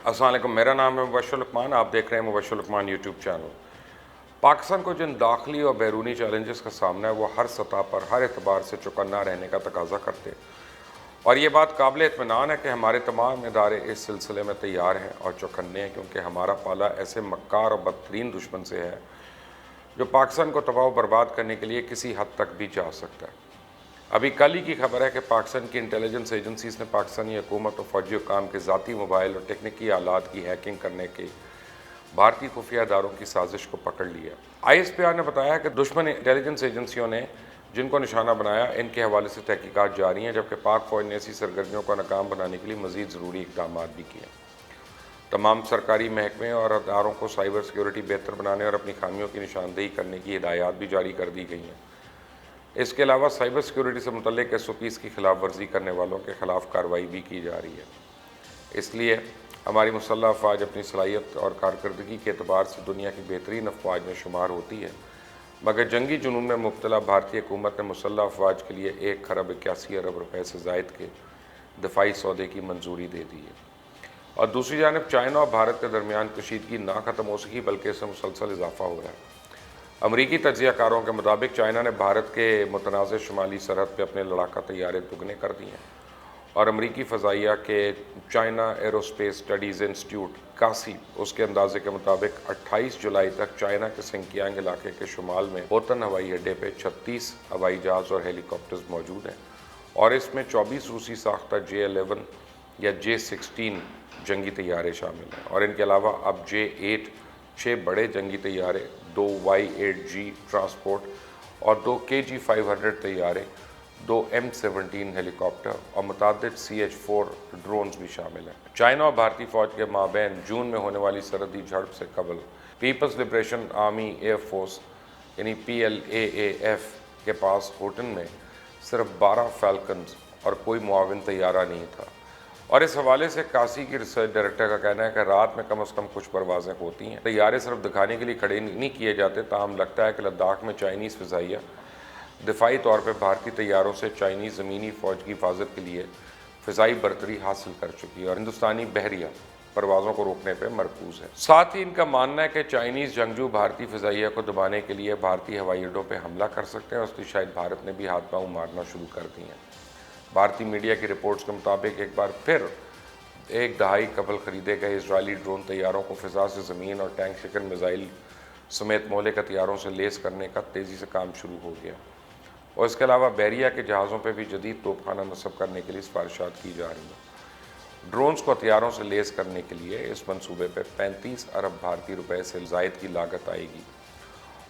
अस्सलाम वालेकुम, मेरा नाम है मुबश्शिर लुकमान। आप देख रहे हैं मुबश्शिर लुकमान यूट्यूब चैनल। पाकिस्तान को जिन दाखिली और बैरूनी चैलेंजेस का सामना है वो हर सतह पर हर एतबार से चौकन्ना रहने का तकाजा करते हैं, और ये बात काबिल इत्मीनान है कि हमारे तमाम इदारे इस सिलसिले में तैयार हैं और चौकन्ने हैं, क्योंकि हमारा पाला ऐसे मक्कार और बदतरीन दुश्मन से है जो पाकिस्तान को तबाह बर्बाद करने के लिए किसी हद तक भी जा सकता है। अभी कल ही की खबर है कि पाकिस्तान की इंटेलिजेंस एजेंसीज ने पाकिस्तानी हुकूमत और फौजी हुकाम के ज़ाती मोबाइल और टेक्निकी आलात की हैकिंग करने के भारतीय खुफिया इदारों की साजिश को पकड़ लिया। ISPR ने बताया कि दुश्मन इंटेलिजेंस एजेंसियों ने जिनको निशाना बनाया, इनके हवाले से तहकीकात जारी हैं, जबकि पाक फौज ने ऐसी सरगर्मियों को नाकाम बनाने के लिए मज़ीद ज़रूरी इक़दाम भी किए। तमाम सरकारी महकमे और अदारों को साइबर सिक्योरिटी बेहतर बनाने और अपनी खामियों की निशानदेही करने की हिदायत भी जारी कर दी गई हैं। इसके अलावा साइबर सिक्योरिटी से मुतल्लिक SOPs की खिलाफ वर्जी करने वालों के ख़िलाफ़ कार्रवाई भी की जा रही है। इसलिए हमारी मुसल्लह अफ़वाज अपनी सलाहियत और कारकर्दगी के अतबार से दुनिया की बेहतरीन अफ़वाज में शुमार होती है, मगर जंगी जुनून में मुब्तला भारतीय हुकूमत ने मुसल्लह अफ़वाज के लिए 1 खरब 81 अरब रुपये से ज़ायद के दफ़ाई सौदे की मंजूरी दे दी है। और दूसरी जानब चाइना और भारत के दरमियान कशीदगी ना ख़त्म हो सकी, बल्कि इसमें मुसलसल इजाफा हो रहा है। अमरीकी तज्ज़ियाकारों के मुताबिक चाइना ने भारत के मुतनाज़ शुमाली सरहद पर अपने लड़ाका तैयारे दुगने कर दिए हैं, और अमरीकी फ़ज़ाइया के चाइना एरोस्पेस स्टडीज़ इंस्टीट्यूट कासी उसके अंदाजे के मुताबिक 28 जुलाई तक चाइना के सिंकियांग इलाके के शुमाल में होतन हवाई अड्डे पर 36 हवाई जहाज़ और हेलीकॉप्टर्स मौजूद हैं, और इसमें 24 रूसी साख्ता J-11 या J-16 जंगी तैयारे शामिल हैं, और इनके अलावा अब J-8 6 बड़े जंगी तैयारे, 2 Y-8G ट्रांसपोर्ट और 2 KG-500 तैयारे, 2 M-17 हेलीकॉप्टर और मुतादिद CH-4 ड्रोन्स भी शामिल हैं। चाइना और भारतीय फ़ौज के माबैन जून में होने वाली सरहदी झड़प से कबल People's Liberation Army Air Force यानी PLAAF के पास होटन में सिर्फ 12 फैल्कन्स और कोई मुआविन तैयारा नहीं था, और इस हवाले से कासी की रिसर्च डायरेक्टर का कहना है कि रात में कम से कम कुछ परवाज़ें होती हैं। तैयारे सिर्फ दिखाने के लिए खड़े नहीं किए जाते। ताहम लगता है कि लद्दाख में चाइनीज़ फ़िज़ाइया दिफाई तौर पर भारतीय तैयारों से चाइनीज़ ज़मीनी फ़ौज की हिफाजत के लिए फ़िज़ाई बरतरी हासिल कर चुकी है और हिंदुस्तानी बहरिया परवाज़ों को रोकने पर मरकूज़ है। साथ ही इनका मानना है कि चाइनीज़ जंगजू भारतीय फ़िज़ाइया को दबाने के लिए भारतीय हवाई अड्डों पर हमला कर सकते हैं, और इसलिए शायद भारत ने भी हाथ पाँव मारना शुरू कर दिए हैं। भारतीय मीडिया की रिपोर्ट्स के मुताबिक एक बार फिर 1 दहाई कबल ख़रीदे गए इजरायली ड्रोन तैयारों को फ़िज़ा से ज़मीन और टैंक शिकन मिज़ाइल समेत मोहल्ले हथियारों से लेस करने का तेज़ी से काम शुरू हो गया, और इसके अलावा बहरिया के जहाज़ों पर भी जदीद तोपखाना नस्ब करने के लिए सिफारिशात की जा रही हैं। ड्रोन्स को हथियारों से लेस करने के लिए इस मनसूबे पर 35 अरब भारतीय रुपये से ज़ायद की लागत आएगी,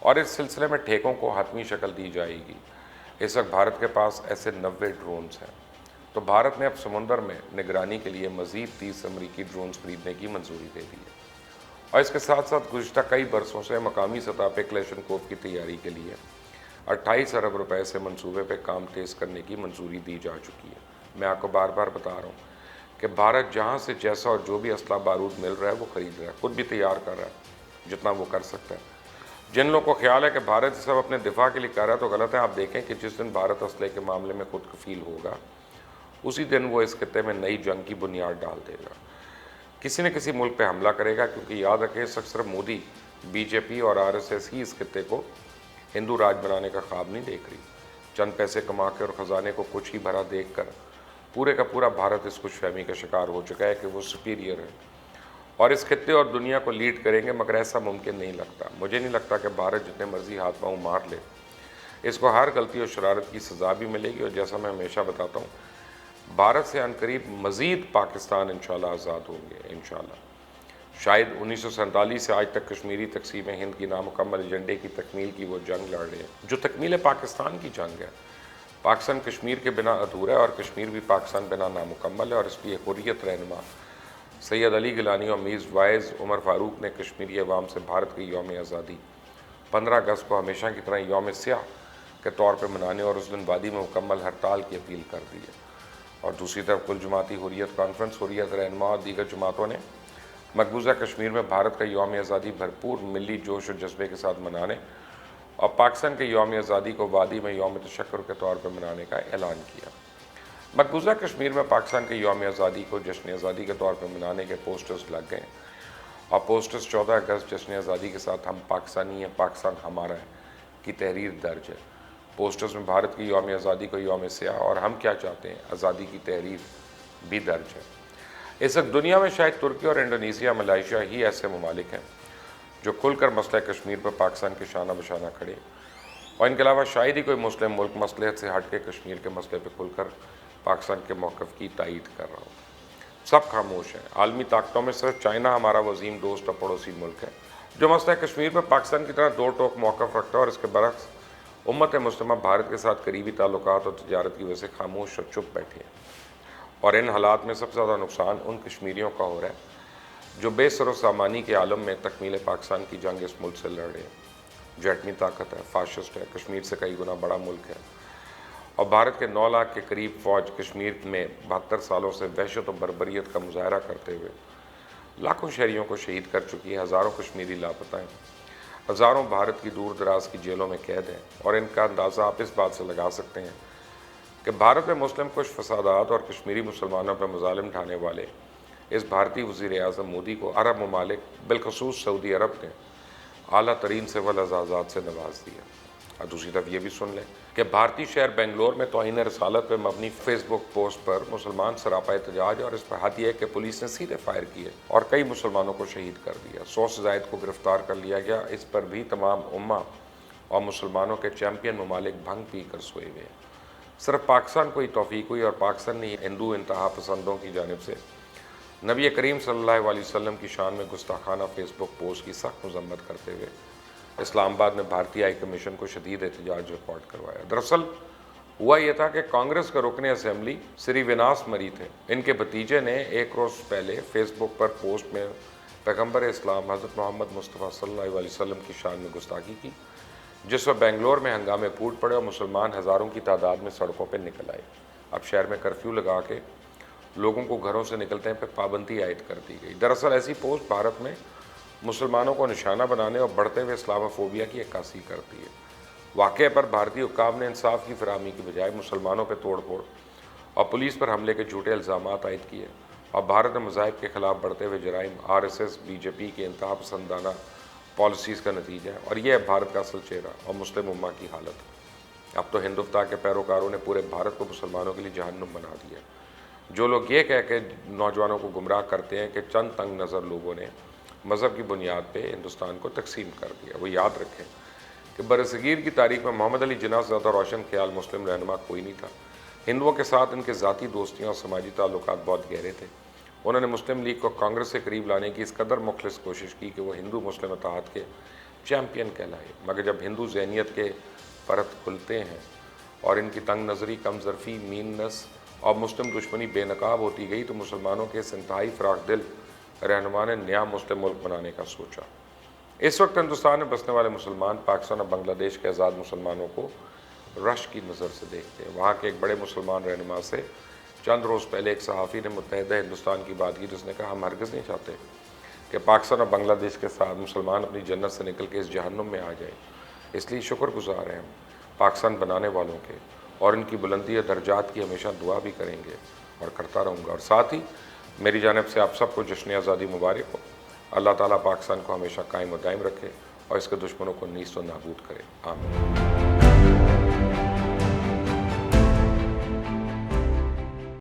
और इस सिलसिले में ठेकों को हतमी शक्ल दी जाएगी। इस वक्त भारत के पास ऐसे 90 ड्रोन्स हैं, तो भारत ने अब समुंदर में निगरानी के लिए मज़ीद 30 अमरीकी ड्रोन्स खरीदने की मंजूरी दे दी है, और इसके साथ साथ गुज़िश्ता कई बरसों से मकामी सतह पर क्लेशनकोव की तैयारी के लिए 28 अरब रुपये से मंसूबे पर काम तेज़ करने की मंजूरी दी जा चुकी है। मैं आपको बार बार बता रहा हूँ कि भारत जहाँ से जैसा और जो भी असला बारूद मिल रहा है वो ख़रीद रहा है, खुद भी तैयार कर रहा है जितना वो कर सकता है। जिन लोगों को ख्याल है कि भारत सब अपने दिफा के लिए कर रहा है तो गलत है। आप देखें कि जिस दिन भारत असले के मामले में खुद कफील होगा, उसी दिन वो इस खत्ते में नई जंग की बुनियाद डाल देगा, किसी न किसी मुल्क पे हमला करेगा, क्योंकि याद रखें इस वक्त सिर्फ मोदी, BJP और RSS ही इस खत्ते को हिंदू राज बनाने का ख्वाब नहीं देख रही। चंद पैसे कमा के और ख़जाने को कुछ ही भरा देख कर पूरे का पूरा भारत इस खुशफहमी का शिकार हो चुका है कि वो सुपीरियर है और इस खत्ते और दुनिया को लीड करेंगे, मगर ऐसा मुमकिन नहीं लगता। मुझे नहीं लगता कि भारत जितने मर्जी हाथ पाँव मार ले, इसको हर गलती और शरारत की सज़ा भी मिलेगी। और जैसा मैं हमेशा बताता हूँ, भारत से अनकरीब मज़ीद पाकिस्तान इंशाल्लाह आज़ाद होंगे, इंशाल्लाह। शायद 1947 से आज तक कश्मीरी तकसीम हिंद की नामुकम्मल एजेंडे की तकमील की वो जंग लड़ रहे हैं, जो तकमील पाकिस्तान की जंग है। पाकिस्तान कश्मीर के बिना अधूरा है और कश्मीर भी पाकिस्तान बिना नामुकम्मल है, और इसलिए हुर्रियत रहनुमा सैयद अली गिलानी और मीज़ वाइज़ उमर फ़ारूक ने कश्मीरी अवाम से भारत की यौम आज़ादी 15 अगस्त को हमेशा की तरह यौम स्याह के तौर पर मनाने और उस दिन वादी में मुकम्मल हड़ताल की अपील कर दी है। और दूसरी तरफ कुल जमाती हुर्रियत कॉन्फ्रेंस, हुर्रियत रहनुमा और दीगर जमातों ने मकबूजा कश्मीर में भारत का यौम आज़ादी भरपूर मिली जोश और जज्बे के साथ मनाने और पाकिस्तान के यौम आज़ादी को वादी में यौम तशक्कुर के तौर पर मनाने का ऐलान किया। मकबूजा कश्मीर में पाकिस्तान के यौम आज़ादी को जश्न आज़ादी के तौर पर मनाने के पोस्टर्स लग गए और पोस्टर्स 14 अगस्त जश्न आज़ादी के साथ हम पाकिस्तानी हैं, पाकिस्तान हमारा है की तहरीर दर्ज है। पोस्टर्स में भारत की यौम आज़ादी को यौम स्याह और हम क्या चाहते हैं आज़ादी की तहरीर भी दर्ज है। इस वक्त दुनिया में शायद तुर्की और इंडोनेशिया, मलेशिया ही ऐसे ममालिक हैं जो खुलकर मसला कश्मीर पर पाकिस्तान के शाना बशाना खड़े, और इनके अलावा शायद ही कोई मुस्लिम मुल्क मसलहत से हट के कश्मीर के मसले पर खुलकर पाकिस्तान के मौक़िफ़ की तायीद कर रहा हो। सब खामोश हैं। आलमी ताकतों में सिर्फ चाइना हमारा वज़ीम दोस्त और पड़ोसी मुल्क है जो मसला कश्मीर पर पाकिस्तान की तरह दो टोक मौक़िफ़ रखता है, और इसके बरक्स उम्मत मुस्लिमा भारत के साथ करीबी ताल्लुकात और तजारत की वजह से खामोश और चुप बैठी है। और इन हालात में सबसे ज़्यादा नुकसान उन कश्मीरियों का हो रहा है जो बेसर सामानी के आलम में तकमील पाकिस्तान की जंग इस मुल्क से लड़ रहे हैं, जो एटमी ताकत है, फाशिस्ट है, कश्मीर से कई गुना बड़ा मुल्क है, और भारत के 9 लाख के करीब फ़ौज कश्मीर में 72 सालों से वहशत और बर्बरियत का मुजाहरा करते हुए लाखों शहरियों को शहीद कर चुकी है। हज़ारों कश्मीरी लापता हैं, हज़ारों भारत की दूर दराज की जेलों में कैद हैं, और इनका अंदाज़ा आप इस बात से लगा सकते हैं कि भारत में मुस्लिम कुछ फसादात और कश्मीरी मुसलमानों पर मज़ालिम ढाने वाले इस भारतीय वज़ीर आज़म मोदी को अरब ममालिक बिलखसूस सऊदी अरब ने आला तरीन सिविल अज़ाज़ात से नवाज दिया। और दूसरी तरफ ये भी सुन लें कि भारतीय शहर बेंगलोर में तौहीन रसालत पर मबनी फेसबुक पोस्ट पर मुसलमान सरापा एहतजाज, और इस पर हद यह कि पुलिस ने सीधे फायर किए और कई मुसलमानों को शहीद कर दिया। 100 से ज़ायद को गिरफ्तार कर लिया गया। इस पर भी तमाम उम्मा और मुसलमानों के चैम्पियन ममालिक भंग पी कर सोए हुए हैं। सिर्फ पाकिस्तान को ही तौफीक हुई और पाकिस्तान ने हिंदू इंतहा पसंदों की जानिब से नबी करीम सल्लल्लाहु अलैहि वसल्लम की शान में गुस्ताखाना फेसबुक पोस्ट की सख्त मजम्मत करते हुए इस्लामाबाद में भारतीय हाई कमीशन को शदीद एहतजाज रिकॉर्ड करवाया। दरअसल हुआ यह था कि कांग्रेस के रुकने असेंबली श्री विनाश मरी थे। इनके भतीजे ने एक रोज़ पहले फेसबुक पर पोस्ट में पैगम्बर इस्लाम हज़रत मोहम्मद मुस्तफ़ा सल्लल्लाहु अलैहि वसल्लम की शान में गुस्ताखी की, जिस पर बेंगलोर में हंगामे फूट पड़े और मुसलमान हज़ारों की तादाद में सड़कों पर निकल आए। अब शहर में कर्फ्यू लगा के लोगों को घरों से निकलने पर पाबंदी आयद कर दी गई। दरअसल ऐसी पोस्ट भारत में मुसलमानों को निशाना बनाने और बढ़ते हुए इस्लामोफोबिया की अक्कासी करती है। वाक़े पर भारतीय हुक्काम ने इंसाफ की फराहमी की बजाय मुसलमानों पर तोड़ फोड़ और पुलिस पर हमले के झूठे इल्ज़ाम आयद किए, और भारत में मज़ाहिब के ख़िलाफ़ बढ़ते हुए जराइम RSS BJP के इंतहा पसंदाना पॉलिसीज़ का नतीजा है। और यह है भारत का असल चेहरा और मुस्लिम उम्मा की हालत। अब तो हिंदुस्तान के पैरोकारों ने पूरे भारत को मुसलमानों के लिए जहन्नुम बना दिया। जो लोग ये कह के नौजवानों को गुमराह करते हैं कि चंद तंग नज़र लोगों ने मज़हब की बुनियाद पे हिंदुस्तान को तकसीम कर दिया, वो याद रखें कि बरसगीर की तारीख में मोहम्मद अली जिन्ना से ज़्यादा रोशन ख्याल मुस्लिम रहनुमा कोई नहीं था। हिंदुओं के साथ इनके ज़ाती दोस्तियाँ और समाजी ताल्लुकात बहुत गहरे थे। उन्होंने मुस्लिम लीग को कांग्रेस से करीब लाने की इस कदर मुखलिस कोशिश की कि वो हिंदू मुस्लिम इत्तेहाद के चैम्पियन कहलाए। मगर जब हिंदू ज़हनियत के परत खुलते हैं और इनकी तंग नज़री, कम ज़रफ़ी, मीननेस और मुस्लिम दुश्मनी बेनकाब होती गई, तो मुसलमानों के इस इंतहाई फ़राख दिल रहनुमा ने नया मुस्लिम मुल्क बनाने का सोचा। इस वक्त हिंदुस्तान में बसने वाले मुसलमान पाकिस्तान और बांग्लादेश के आज़ाद मुसलमानों को रश की नज़र से देखते हैं। वहाँ के एक बड़े मुसलमान रहनुमा से चंद रोज़ पहले एक सहाफ़ी ने मुत्तहिदा हिंदुस्तान की बात की, जिसने कहा हम हरगिज़ नहीं चाहते कि पाकिस्तान और बांग्लादेश के साथ मुसलमान अपनी जन्नत से निकल के इस जहन्नुम में आ जाए। इसलिए शुक्रगुज़ार हैं हम पाकिस्तान बनाने वालों के, और इनकी बुलंदी और दर्जात की हमेशा दुआ भी करेंगे और करता रहूँगा। और साथ ही मेरी जानिब से आप सबको जश्न आज़ादी मुबारक हो। अल्लाह ताला पाकिस्तान को हमेशा कायम व दायम रखे और इसके दुश्मनों को नीस्त व नाबूद करे। आमीन।